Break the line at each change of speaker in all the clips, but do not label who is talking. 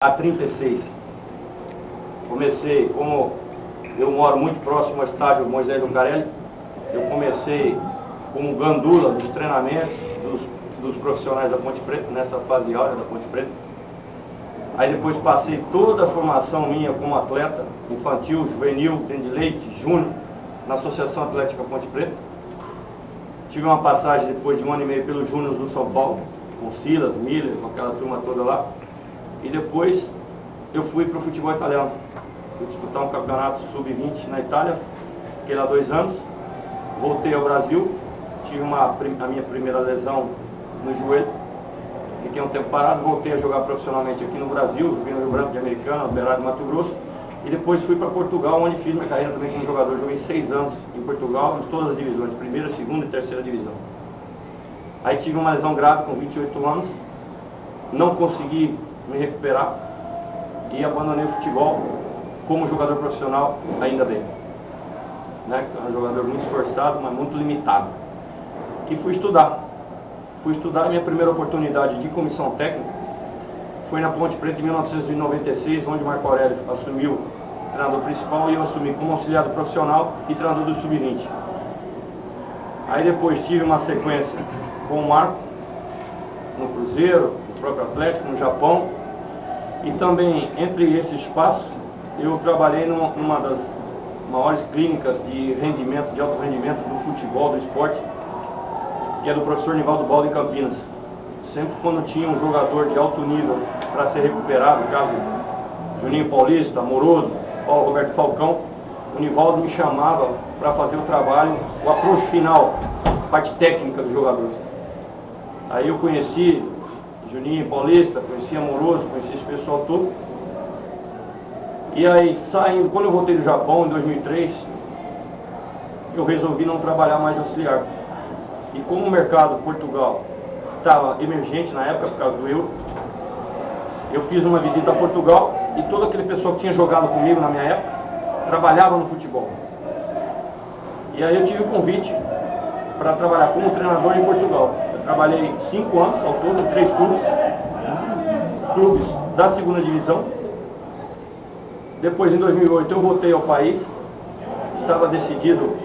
Há 36. Comecei, como eu moro muito próximo ao estádio Moisés Lucarelli, eu comecei como gandula dos treinamentos dos profissionais da Ponte Preta, nessa fase áurea da Ponte Preta. Aí depois passei toda a formação minha como atleta, infantil, juvenil, dentro de leite, júnior, na Associação Atlética Ponte Preta. Tive uma passagem depois de 1 ano e meio pelos Júniors do São Paulo, com Silas, Miller, com aquela turma toda lá. E depois eu fui para o futebol italiano. Fui disputar um campeonato sub-20 na Itália, fiquei lá 2 anos. Voltei ao Brasil, tive a minha primeira lesão no joelho. Fiquei um tempo parado, voltei a jogar profissionalmente aqui no Brasil, vim no Rio Branco de Americana, Operário de Mato Grosso. E depois fui para Portugal, onde fiz minha carreira também como jogador. Joguei 6 anos em Portugal, em todas as divisões, primeira, segunda e terceira divisão. Aí tive uma lesão grave com 28 anos, não consegui me recuperar e abandonei o futebol como jogador profissional, ainda bem. Né? Um jogador muito esforçado, mas muito limitado. E fui estudar. A minha primeira oportunidade de comissão técnica foi na Ponte Preta em 1996, onde o Marco Aurélio assumiu o treinador principal e eu assumi como auxiliar do profissional e treinador do sub-20. Aí depois tive uma sequência com o Marco, no Cruzeiro, no próprio Atlético, no Japão. E também, entre esse espaço, eu trabalhei numa das maiores clínicas de rendimento, de alto rendimento do futebol, do esporte, que é do professor Nivaldo Baldo em Campinas. Sempre quando tinha um jogador de alto nível para ser recuperado, no caso Juninho Paulista, Amoroso, Paulo Roberto Falcão, o Nivaldo me chamava para fazer o trabalho, o approach final, parte técnica do jogador. Aí eu conheci Juninho Paulista, conheci Amoroso, conheci esse pessoal todo. E aí, saindo, quando eu voltei do Japão, em 2003, eu resolvi não trabalhar mais de auxiliar. E como o mercado Portugal estava emergente na época, por causa do euro, eu fiz uma visita a Portugal e todo aquele pessoal que tinha jogado comigo na minha época, trabalhava no futebol. E aí eu tive o convite para trabalhar como treinador em Portugal. Eu trabalhei 5 anos ao todo, em 3 clubes da segunda divisão. Depois, em 2008, eu voltei ao país. Estava decidido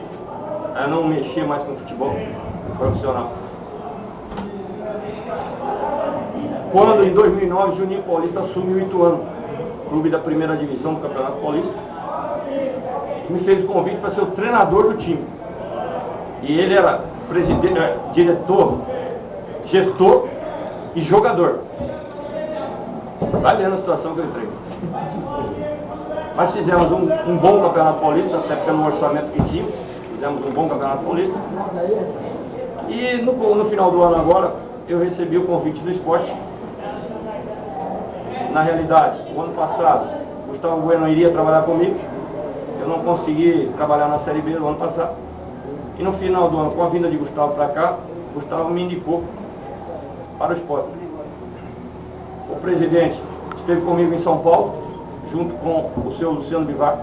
a não mexer mais com futebol profissional. Quando, em 2009, Juninho Paulista assumiu o Ituano, clube da primeira divisão do Campeonato Paulista, me fez o convite para ser o treinador do time. E ele era presidente, diretor, gestor e jogador. Vai vendo a situação que eu entrei. Mas fizemos um bom Campeonato Paulista, até pelo orçamento que tinha. Fizemos um bom Campeonato Paulista. E no final do ano agora, eu recebi o convite do esporte. Na realidade, o ano passado, Gustavo Bueno iria trabalhar comigo. Eu não consegui trabalhar na Série B do ano passado. E no final do ano, com a vinda de Gustavo para cá, Gustavo me indicou para o esporte. O presidente esteve comigo em São Paulo, junto com o seu Luciano Bivar,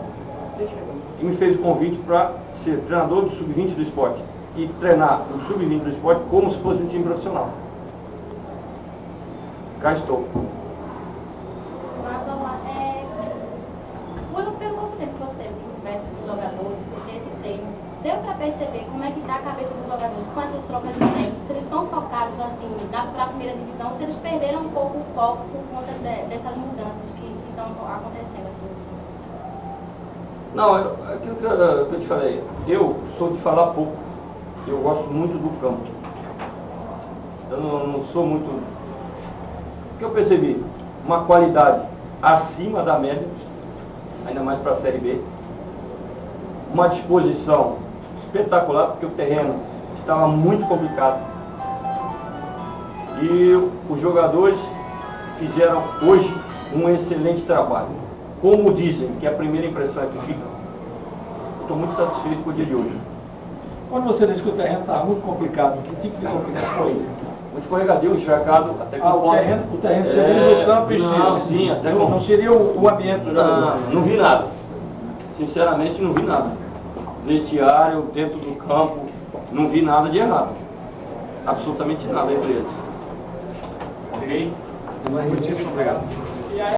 e me fez o convite para ser treinador do sub-20 do esporte e treinar o sub-20 do esporte como se fosse um time profissional. Cá estou.
Mas vamos lá, pelo pouco tempo que você conversa com os jogadores, porque esse treino, deu para perceber como é que está a cabeça dos jogadores, quantas trocas de tempo, se eles estão focados assim, para a primeira divisão, se eles perderam um pouco o foco por conta dessas mudanças que estão acontecendo aqui.
Não, aquilo que eu te falei, eu sou de falar pouco, eu gosto muito do campo. Eu não sou muito... O que eu percebi? Uma qualidade acima da média, ainda mais para a Série B. Uma disposição espetacular, porque o terreno estava muito complicado. E os jogadores fizeram hoje um excelente trabalho. Como dizem, que a primeira impressão é que fica, eu estou muito satisfeito com o dia de hoje.
Quando você disse que o terreno estava muito complicado, que tipo de complicado foi?
Muito escorregadio, encharcado, até que
o terreno seria no campo e
sim, até
não seria o ambiente do jogador.
Não vi nada. Sinceramente, não vi nada. Vestiário, dentro do campo, não vi nada de errado. Absolutamente nada entre eles.
Ok? Muitíssimo obrigado.